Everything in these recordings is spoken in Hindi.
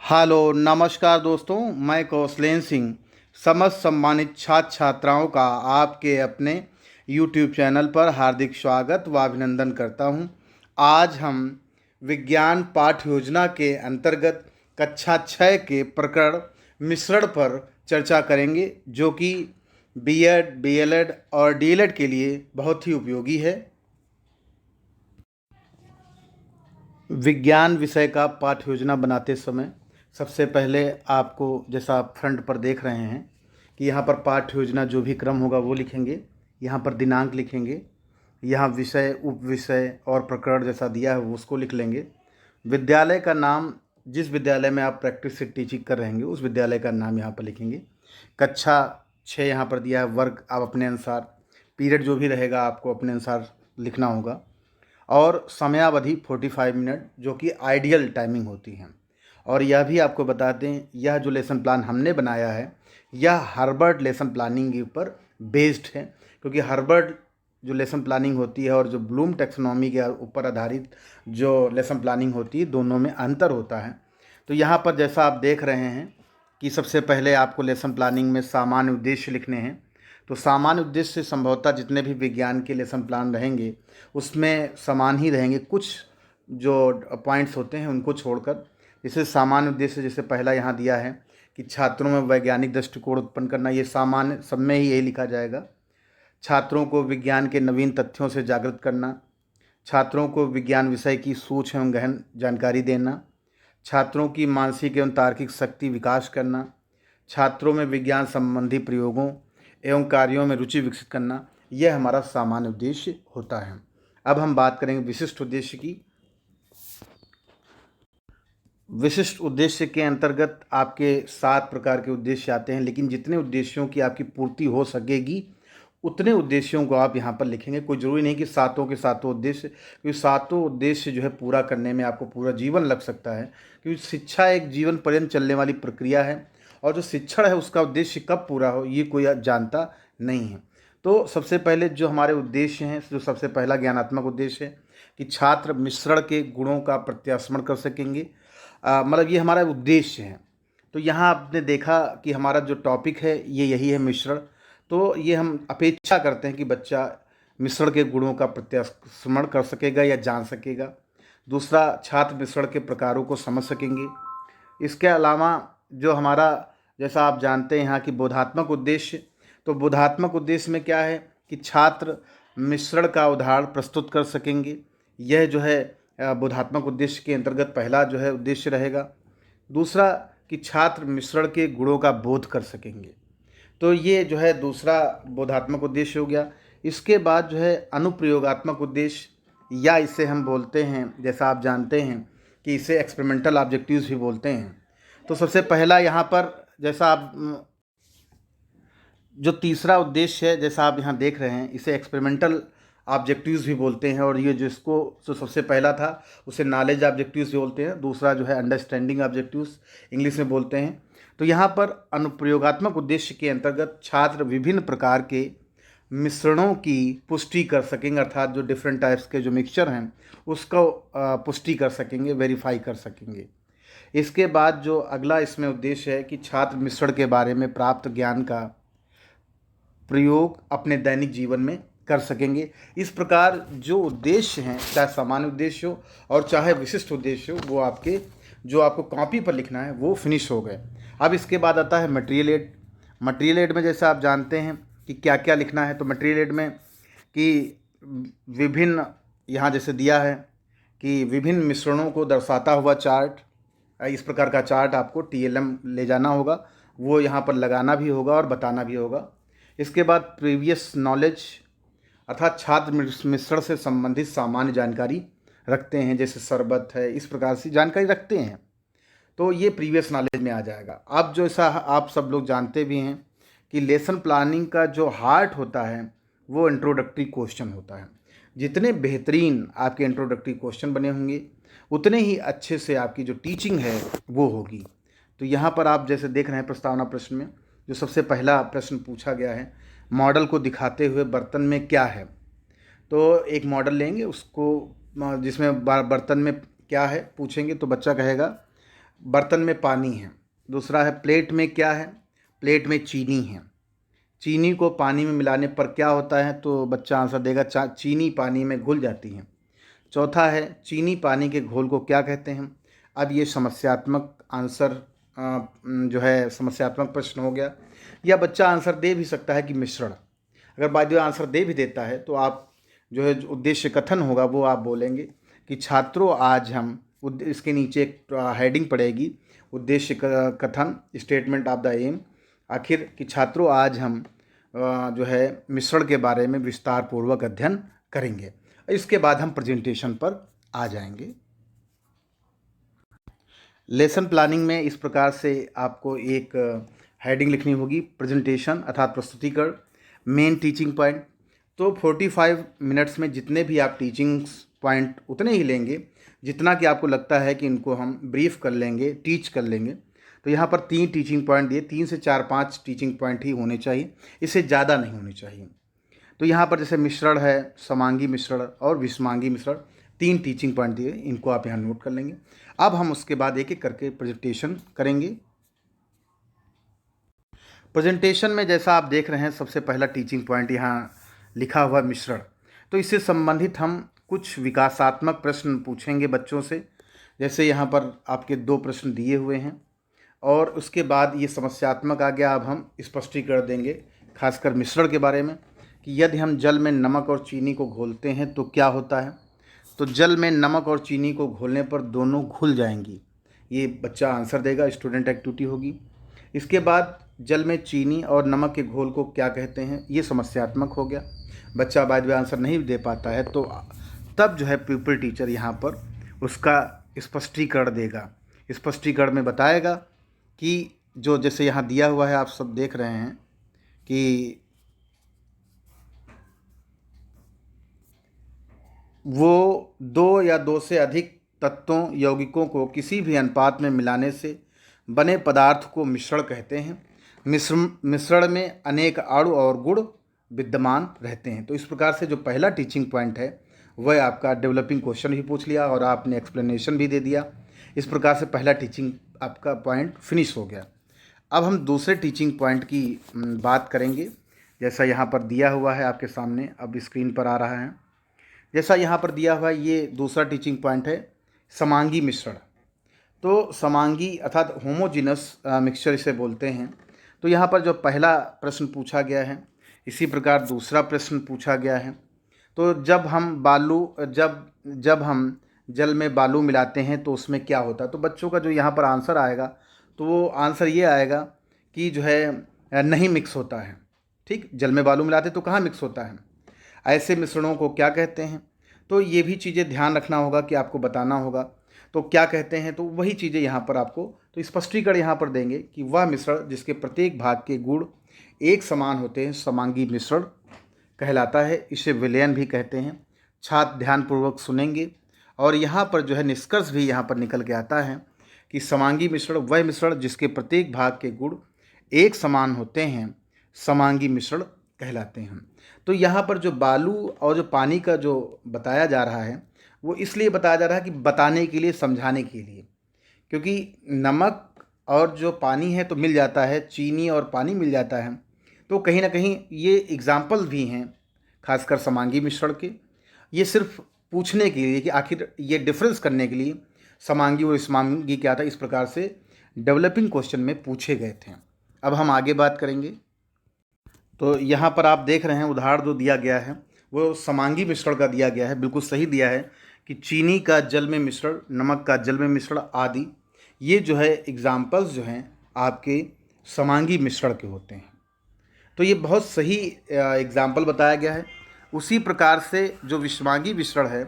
हेलो नमस्कार दोस्तों, मैं कौशलेन सिंह समस्त सम्मानित छात्र छात्राओं का आपके अपने YouTube चैनल पर हार्दिक स्वागत व अभिनंदन करता हूं। आज हम विज्ञान पाठ्य योजना के अंतर्गत कक्षा 6 के प्रकरण मिश्रण पर चर्चा करेंगे, जो कि बीएड, डीएलएड और डीएलएड के लिए बहुत ही उपयोगी है। विज्ञान विषय का पाठ्य योजना बनाते समय सबसे पहले आपको, जैसा आप फ्रंट पर देख रहे हैं, कि यहाँ पर पाठ्य योजना जो भी क्रम होगा वो लिखेंगे, यहाँ पर दिनांक लिखेंगे, यहाँ विषय, उप विषय और प्रकरण जैसा दिया है उसको लिख लेंगे। विद्यालय का नाम, जिस विद्यालय में आप प्रैक्टिस से टीचिंग कर रहेंगे उस विद्यालय का नाम यहाँ पर लिखेंगे। कक्षा 6 यहाँ पर दिया है, वर्ग आप अपने अनुसार, पीरियड जो भी रहेगा आपको अपने अनुसार लिखना होगा, और समयावधि 45 मिनट जो कि आइडियल टाइमिंग होती है। और यह भी आपको बता दें, यह जो लेसन प्लान हमने बनाया है यह हार्वर्ड लेसन प्लानिंग के ऊपर बेस्ड है, क्योंकि हार्वर्ड जो लेसन प्लानिंग होती है और जो ब्लूम टैक्सोनॉमी के ऊपर आधारित जो लेसन प्लानिंग होती है, दोनों में अंतर होता है। तो यहाँ पर जैसा आप देख रहे हैं कि सबसे पहले आपको लेसन प्लानिंग में सामान्य उद्देश्य लिखने हैं। तो सामान्य उद्देश्य से संभवतः जितने भी विज्ञान के लेसन प्लान रहेंगे उसमें समान ही रहेंगे, कुछ जो पॉइंट्स होते हैं उनको छोड़कर। जैसे सामान्य उद्देश्य, जैसे पहला यहाँ दिया है कि छात्रों में वैज्ञानिक दृष्टिकोण उत्पन्न करना, ये सामान्य सब में ही यही लिखा जाएगा। छात्रों को विज्ञान के नवीन तथ्यों से जागृत करना, छात्रों को विज्ञान विषय की सूक्ष्म एवं गहन जानकारी देना, छात्रों की मानसिक एवं तार्किक शक्ति विकास करना, छात्रों में विज्ञान संबंधी प्रयोगों एवं कार्यों में रुचि विकसित करना, यह हमारा सामान्य उद्देश्य होता है। अब हम बात करेंगे विशिष्ट उद्देश्य की। विशिष्ट उद्देश्य के अंतर्गत आपके 7 प्रकार के उद्देश्य आते हैं, लेकिन जितने उद्देश्यों की आपकी पूर्ति हो सकेगी उतने उद्देश्यों को आप यहाँ पर लिखेंगे। कोई ज़रूरी नहीं कि सातों के सातों उद्देश्य, क्योंकि सातों उद्देश्य जो है पूरा करने में आपको पूरा जीवन लग सकता है, क्योंकि शिक्षा एक जीवन पर्यंत चलने वाली प्रक्रिया है, और जो शिक्षण है उसका उद्देश्य कब पूरा हो ये कोई जानता नहीं है। तो सबसे पहले जो हमारे उद्देश्य हैं, जो सबसे पहला ज्ञानात्मक उद्देश्य है कि छात्र मिश्रण के गुणों का प्रत्यास्मरण कर सकेंगे, मतलब ये हमारा उद्देश्य है। तो यहाँ आपने देखा कि हमारा जो टॉपिक है ये यही है, मिश्रण। तो ये हम अपेक्षा करते हैं कि बच्चा मिश्रण के गुणों का प्रत्यास्मरण कर सकेगा या जान सकेगा। दूसरा, छात्र मिश्रण के प्रकारों को समझ सकेंगे। इसके अलावा जो हमारा, जैसा आप जानते हैं यहाँ की बोधात्मक उद्देश्य, तो बोधात्मक उद्देश्य में क्या है कि छात्र मिश्रण का उदाहरण प्रस्तुत कर सकेंगे। यह जो है बोधात्मक उद्देश्य के अंतर्गत पहला जो है उद्देश्य रहेगा। दूसरा कि छात्र मिश्रण के गुणों का बोध कर सकेंगे, तो ये जो है दूसरा बोधात्मक उद्देश्य हो गया। इसके बाद जो है अनुप्रयोगात्मक उद्देश्य, या इसे हम बोलते हैं, जैसा आप जानते हैं कि इसे एक्सपेरिमेंटल ऑब्जेक्टिव्स भी बोलते हैं। तो सबसे पहला यहाँ पर, जैसा आप जो तीसरा उद्देश्य है, जैसा आप यहाँ देख रहे हैं, इसे एक्सपेरिमेंटल ऑब्जेक्टिव्स भी बोलते हैं, और ये जिसको जो सबसे पहला था उसे नॉलेज ऑब्जेक्टिव्स बोलते हैं, दूसरा जो है अंडरस्टैंडिंग ऑब्जेक्टिव्स इंग्लिश में बोलते हैं। तो यहाँ पर अनुप्रयोगात्मक उद्देश्य के अंतर्गत छात्र विभिन्न प्रकार के मिश्रणों की पुष्टि कर सकेंगे, अर्थात जो डिफरेंट टाइप्स के जो मिक्सचर हैं उसको पुष्टि कर सकेंगे, वेरीफाई कर सकेंगे। इसके बाद जो अगला इसमें उद्देश्य है कि छात्र मिश्रण के बारे में प्राप्त ज्ञान का प्रयोग अपने दैनिक जीवन में कर सकेंगे। इस प्रकार जो उद्देश्य हैं, चाहे सामान्य उद्देश्य हो और चाहे विशिष्ट उद्देश्य हो, वो आपके जो आपको कॉपी पर लिखना है वो फिनिश हो गए। अब इसके बाद आता है मटेरियल एड। मटेरियल एड में जैसे आप जानते हैं कि क्या क्या लिखना है। तो मटेरियल एड में कि विभिन्न, यहाँ जैसे दिया है कि विभिन्न मिश्रणों को दर्शाता हुआ चार्ट, इस प्रकार का चार्ट आपको टीएलएम ले जाना होगा, वो यहाँ पर लगाना भी होगा और बताना भी होगा। इसके बाद प्रीवियस नॉलेज, अर्थात छात्र मिश्रण से संबंधित सामान्य जानकारी रखते हैं, जैसे शरबत है, इस प्रकार से जानकारी रखते हैं, तो ये प्रीवियस नॉलेज में आ जाएगा। अब जो ऐसा आप सब लोग जानते भी हैं कि लेसन प्लानिंग का जो हार्ट होता है वो इंट्रोडक्टरी क्वेश्चन होता है। जितने बेहतरीन आपके इंट्रोडक्टरी क्वेश्चन बने होंगे उतने ही अच्छे से आपकी जो टीचिंग है वो होगी। तो यहाँ पर आप जैसे देख रहे हैं प्रस्तावना प्रश्न में जो सबसे पहला प्रश्न पूछा गया है, मॉडल को दिखाते हुए बर्तन में क्या है। तो एक मॉडल लेंगे उसको, जिसमें बर्तन में क्या है पूछेंगे, तो बच्चा कहेगा बर्तन में पानी है। दूसरा है प्लेट में क्या है, प्लेट में चीनी है। चीनी को पानी में मिलाने पर क्या होता है, तो बच्चा आंसर देगा चीनी पानी में घुल जाती है। चौथा है चीनी पानी के घोल को क्या कहते हैं। अब ये समस्यात्मक आंसर जो है समस्यात्मक प्रश्न हो गया, या बच्चा आंसर दे भी सकता है कि मिश्रण। अगर बाद में आंसर दे भी देता है तो आप जो है जो उद्देश्य कथन होगा वो आप बोलेंगे कि छात्रों आज हम, इसके नीचे एक हेडिंग पड़ेगी उद्देश्य कथन, स्टेटमेंट ऑफ द एम। आखिर कि छात्रों आज हम जो है मिश्रण के बारे में विस्तार पूर्वक अध्ययन करेंगे। इसके बाद हम प्रेजेंटेशन पर आ जाएंगे। लेसन प्लानिंग में इस प्रकार से आपको एक हेडिंग लिखनी होगी, प्रेजेंटेशन अर्थात प्रस्तुतिकरण, मेन टीचिंग पॉइंट। तो 45 मिनट्स में जितने भी आप टीचिंग पॉइंट उतने ही लेंगे जितना कि आपको लगता है कि इनको हम ब्रीफ कर लेंगे, टीच कर लेंगे। तो यहाँ पर 3 टीचिंग पॉइंट दिए, 3 से 4-5 टीचिंग पॉइंट ही होने चाहिए, इससे ज़्यादा नहीं होने चाहिए। तो यहाँ पर जैसे मिश्रण है, समांगी मिश्रण और विषमांगी मिश्रण, 3 टीचिंग पॉइंट दिए, इनको आप यहाँ नोट कर लेंगे। अब हम उसके बाद एक एक करके प्रेजेंटेशन करेंगे। प्रेजेंटेशन में जैसा आप देख रहे हैं, सबसे पहला टीचिंग पॉइंट यहाँ लिखा हुआ मिश्रण। तो इससे संबंधित हम कुछ विकासात्मक प्रश्न पूछेंगे बच्चों से। जैसे यहाँ पर आपके 2 प्रश्न दिए हुए हैं और उसके बाद ये समस्यात्मक आ गया। अब हम स्पष्टीकरण देंगे खासकर मिश्रण के बारे में कि यदि हम जल में नमक और चीनी को घोलते हैं तो क्या होता है। तो जल में नमक और चीनी को घोलने पर दोनों घुल जाएंगी, ये बच्चा आंसर देगा, स्टूडेंट एक्टिविटी होगी। इसके बाद जल में चीनी और नमक के घोल को क्या कहते हैं, ये समस्यात्मक हो गया, बच्चा बाद में आंसर नहीं दे पाता है। तो तब जो है प्यूपिल टीचर यहाँ पर उसका स्पष्टीकरण देगा। स्पष्टीकरण में बताएगा कि जो जैसे यहाँ दिया हुआ है, आप सब देख रहे हैं कि वो 2 या 2 से अधिक तत्वों यौगिकों को किसी भी अनुपात में मिलाने से बने पदार्थ को मिश्रण कहते हैं। मिश्रण में अनेक अणु और गुण विद्यमान रहते हैं। तो इस प्रकार से जो पहला टीचिंग पॉइंट है वह आपका डेवलपिंग क्वेश्चन भी पूछ लिया और आपने एक्सप्लेनेशन भी दे दिया। इस प्रकार से पहला टीचिंग आपका पॉइंट फिनिश हो गया। अब हम दूसरे टीचिंग पॉइंट की बात करेंगे। जैसा यहाँ पर दिया हुआ है आपके सामने, अब स्क्रीन पर आ रहा है, जैसा यहाँ पर दिया हुआ है, ये दूसरा टीचिंग पॉइंट है समांगी मिश्रण। तो समांगी अर्थात होमोजिनस मिक्सचर इसे बोलते हैं। तो यहाँ पर जो पहला प्रश्न पूछा गया है, इसी प्रकार दूसरा प्रश्न पूछा गया है। तो जब हम जल में बालू मिलाते हैं तो उसमें क्या होता है। तो बच्चों का जो यहाँ पर आंसर आएगा, तो वो आंसर ये आएगा कि जो है नहीं मिक्स होता है। ठीक, जल में बालू मिलाते तो कहाँ मिक्स होता है, ऐसे मिश्रणों को क्या कहते हैं। तो ये भी चीज़ें ध्यान रखना होगा कि आपको बताना होगा तो क्या कहते हैं। तो वही चीज़ें यहाँ पर आपको तो स्पष्टीकरण यहाँ पर देंगे कि वह मिश्रण जिसके प्रत्येक भाग के गुण एक समान होते हैं समांगी मिश्रण कहलाता है। इसे विलयन भी कहते हैं। छात्र ध्यानपूर्वक सुनेंगे और यहाँ पर जो है निष्कर्ष भी यहाँ पर निकल के आता है कि समांगी मिश्रण वह मिश्रण जिसके प्रत्येक भाग के गुण एक समान होते हैं समांगी मिश्रण कहलाते हैं। तो यहाँ पर जो बालू और जो पानी का जो बताया जा रहा है वो इसलिए बताया जा रहा है कि बताने के लिए, समझाने के लिए, क्योंकि नमक और जो पानी है तो मिल जाता है, चीनी और पानी मिल जाता है। तो कहीं ना कहीं ये एग्जाम्पल भी हैं खासकर समांगी मिश्रण के। ये सिर्फ पूछने के लिए कि आखिर ये डिफरेंस करने के लिए समांगी और विषमांगी क्या था, इस प्रकार से डेवलपिंग क्वेश्चन में पूछे गए थे। अब हम आगे बात करेंगे। तो यहाँ पर आप देख रहे हैं उदाहरण जो दिया गया है वो समांगी मिश्रण का दिया गया है, बिल्कुल सही दिया है कि चीनी का जल में मिश्रण, नमक का जल में मिश्रण आदि, ये जो है एग्जाम्पल्स जो हैं आपके समांगी मिश्रण के होते हैं। तो ये बहुत सही एग्जाम्पल बताया गया है। उसी प्रकार से जो विषमांगी मिश्रण है,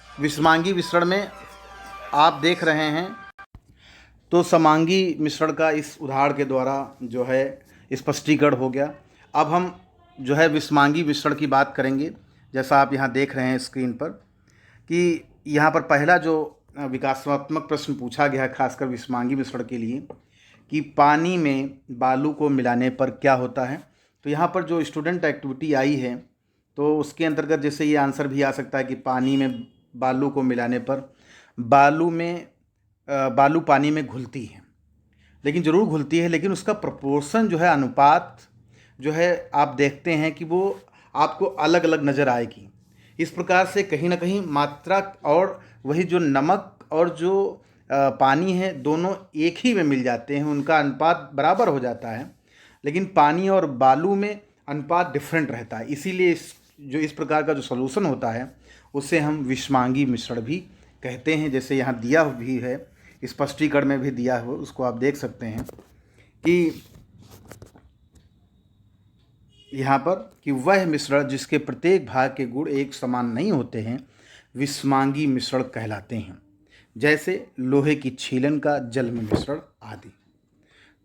विषमांगी मिश्रण में आप देख रहे हैं तो समांगी मिश्रण का इस उदाहरण के द्वारा जो है स्पष्टीकरण हो गया। अब हम जो है विषमांगी मिश्रण की बात करेंगे। जैसा आप यहाँ देख रहे हैं स्क्रीन पर कि यहाँ पर पहला जो विकासात्मक प्रश्न पूछा गया है खासकर विषमांगी मिश्रण के लिए कि पानी में बालू को मिलाने पर क्या होता है। तो यहाँ पर जो स्टूडेंट एक्टिविटी आई है तो उसके अंतर्गत जैसे ये आंसर भी आ सकता है कि पानी में बालू को मिलाने पर बालू में बालू पानी में घुलती है, लेकिन ज़रूर घुलती है, लेकिन उसका प्रोपोर्शन जो है, अनुपात जो है, आप देखते हैं कि वो आपको अलग अलग नज़र आएगी। इस प्रकार से कहीं ना कहीं मात्रा और वही जो नमक और जो पानी है, दोनों एक ही में मिल जाते हैं, उनका अनुपात बराबर हो जाता है, लेकिन पानी और बालू में अनुपात डिफरेंट रहता है। इसीलिए इस प्रकार का जो सॉल्यूशन होता है उसे हम विषमांगी मिश्रण भी कहते हैं। जैसे यहाँ दिया भी है, स्पष्टीकरण में भी दिया हुआ, उसको आप देख सकते हैं कि यहाँ पर कि वह मिश्रण जिसके प्रत्येक भाग के गुण एक समान नहीं होते हैं विषमांगी मिश्रण कहलाते हैं, जैसे लोहे की छीलन का जल में मिश्रण आदि।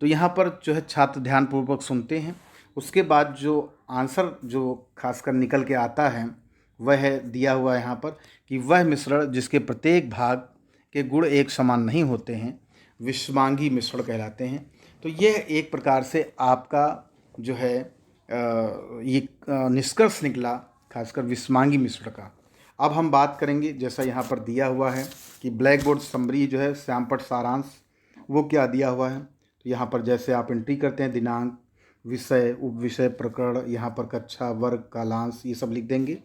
तो यहाँ पर जो है छात्र ध्यानपूर्वक सुनते हैं, उसके बाद जो आंसर जो खासकर निकल के आता है वह है दिया हुआ है यहाँ पर कि वह मिश्रण जिसके प्रत्येक भाग के गुण एक समान नहीं होते हैं विषमांगी मिश्रण कहलाते हैं। तो यह एक प्रकार से आपका जो है ये निष्कर्ष निकला खासकर विषमांगी मिश्रण का। अब हम बात करेंगे, जैसा यहाँ पर दिया हुआ है कि ब्लैक बोर्ड समरी जो है श्यामपट्ट सारांश, वो क्या दिया हुआ है। तो यहाँ पर जैसे आप एंट्री करते हैं दिनांक, विषय, उपविषय, प्रकरण, यहाँ पर कक्षा, वर्ग, कालांश, ये सब लिख देंगे।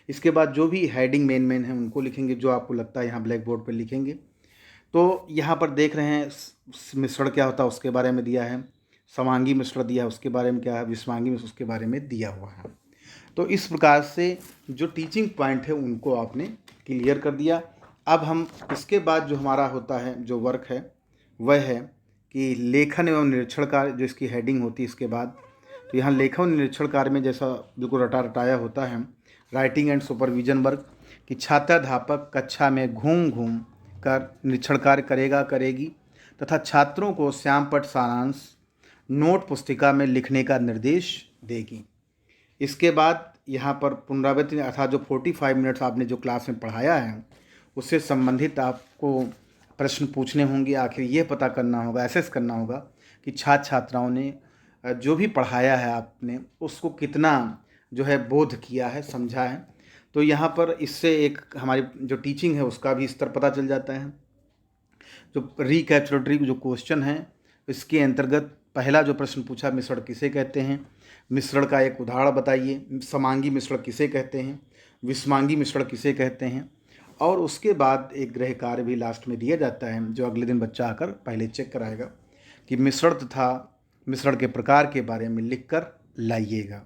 इसके बाद जो भी हेडिंग मेन है उनको लिखेंगे, जो आपको लगता है यहाँ ब्लैक बोर्ड पर लिखेंगे। तो यहाँ पर देख रहे हैं मिश्रण क्या होता है उसके बारे में दिया है, समांगी मिश्रण दिया है उसके बारे में क्या है, विषमांगी मिश्रण उसके बारे में दिया हुआ है। तो इस प्रकार से जो टीचिंग पॉइंट है उनको आपने क्लियर कर दिया। अब हम इसके बाद जो हमारा होता है जो वर्क है वह है कि लेखन एवं निरीक्षण कार्य, जो इसकी हेडिंग होती है इसके बाद। तो यहाँ लेखन निरीक्षण कार्य में जैसा बिल्कुल रटाया होता है राइटिंग एंड सुपरविजन वर्क, कि छात्राध्यापक कक्षा में घूम घूम कर निरीक्षण कार्य करेगी तथा छात्रों को श्यामपट्ट सारांश नोट पुस्तिका में लिखने का निर्देश देगी। इसके बाद यहाँ पर पुनरावृत्ति अर्थात जो 45 मिनट्स आपने जो क्लास में पढ़ाया है उससे संबंधित आपको प्रश्न पूछने होंगे। आखिर ये पता करना होगा, एसेस करना होगा कि छात्र छात्राओं ने जो भी पढ़ाया है आपने उसको कितना जो है बोध किया है, समझा है। तो यहाँ पर इससे एक हमारी जो टीचिंग है उसका भी स्तर पता चल जाता है। जो रिकैपिचुलेटरी जो क्वेश्चन है इसके अंतर्गत पहला जो प्रश्न पूछा, मिश्रण किसे कहते हैं, मिश्रण का एक उदाहरण बताइए, समांगी मिश्रण किसे कहते हैं, विषमांगी मिश्रण किसे कहते हैं। और उसके बाद एक गृह कार्य भी लास्ट में दिया जाता है जो अगले दिन बच्चा आकर पहले चेक कराएगा कि मिश्रण तथा मिश्रण के प्रकार के बारे में लिख कर लाइएगा।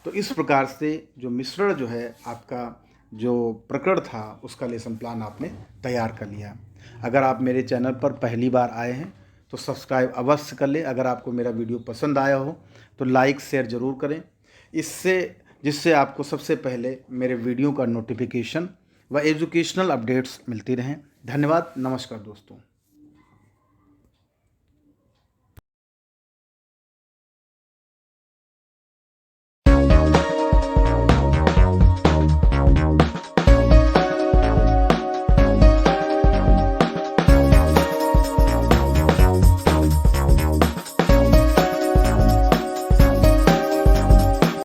तो इस प्रकार से जो मिश्रण जो है आपका जो प्रकरण था उसका लेसन प्लान आपने तैयार कर लिया। अगर आप मेरे चैनल पर पहली बार आए हैं तो सब्सक्राइब अवश्य कर लें। अगर आपको मेरा वीडियो पसंद आया हो तो लाइक शेयर ज़रूर करें, जिससे आपको सबसे पहले मेरे वीडियो का नोटिफिकेशन व एजुकेशनल अपडेट्स मिलती रहें। धन्यवाद, नमस्कार दोस्तों।